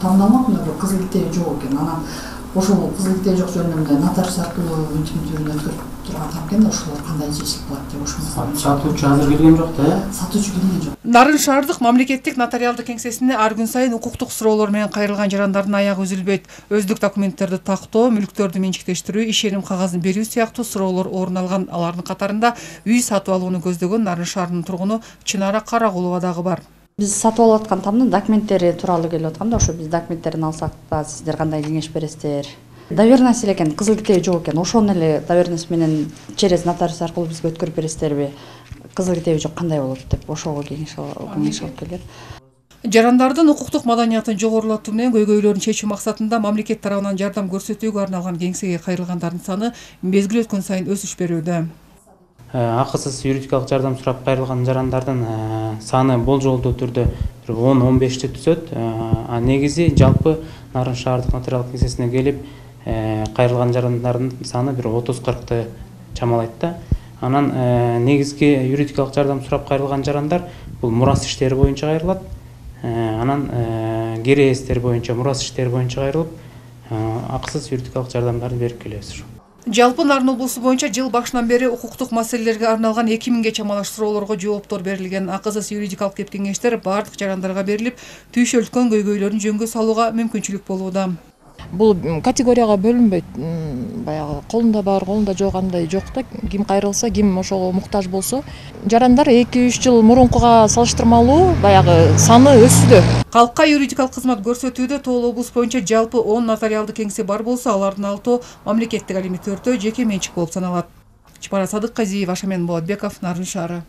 тандалмадым да, кызыл китеби жок экен. Анан ошол кызыл китеби жок жөнүндө нотариус аркылуу өтүмдөрүн өткөрүп турган экен да, ошолор кандай чечилип калат деп ошону. Сатуучу азыр келген жок да? Сатуучу келген жок. Нарын шаардык мамлекеттик нотариалдык кеңсесине ар күн сайын укуктук суроолор менен кайрылган жарандардын аягы үзүлбөйт. Өздүк документтерди тактоо, мүлктөрдү менчиктештирүү, ишеним кагазын берүү сыяктуу суроолор орун алган. Алардын катарында үй сатып алууну көздөгөн Нарын шаарынын тургуну Чынара Карагулова дагы бар. Биз сатып алып аткан тамдын документтери тууралуу келип аткам да, ошо биз документтерин алсак да сиздер кандай кеңеш бересиздер? Доверенность эле экен, кызыл китеби жок экен. Ошону эле доверенность менен через нотариус аркылуу бизге өткөрүп бересиздерби? Кызыл китеби жок кандай болот деп ошого кеңеш алып келген. Жарандардын укуктук маданиятын жогорулатуу менен көйгөйлөрүн чечүү максатында мамлекет тарабынан жардам көрсөтүүгө арналган кеңсеге кайрылгандардын саны мезгил өткөн сайын өсүш берүүдө. Акысыз юридикалык жардам сурап кайрылган жарандардын саны болжолдуу түрдө 10-15ти түзөт. Негизи жалпы Нарын шаардык нотариалдык кеңсесине келип кайрылган жарандардын саны 30-40ты чамалайт да. Анан негизги юридикалык жардам сурап кайрылган жарандар бул мурас иштери боюнча кайрылат. Анан кире эстер боюнча, мурас иштери боюнча кайрылып, акысыз юридикалык жардамдарды берип келебиз. Жалпы Нарын облусу боюнча жыл башынан бери укуктук маселелерге арналган 2000ге чамалаш суроолорго жооптор берилген. Акысыз юридикалык кеп кеңештер бардык жарандарга берилип, түйшөлткөн көйгөйлөрүн жөнгө салууга мүмкүнчүлүк болууда. Бул категорияга бөлүнбөйт. Баягы колунда бар, колунда жок андай жок да. Ким кайрылса, ким ошого муктаж болсо, жарандар 2-3 жыл мурункуга салыштырмалуу баягы саны өсүүдө. Калкка юридикалык кызмат көрсөтүүдө Тоол облус боюнча жалпы 10 нотариалдык кеңсе бар болсо, алардын 6 мамлекеттик, ал эми 4 жеке менчик болуп саналат. Чапара Садыкказиева, Шамен Болотбеков, Нарын шаары.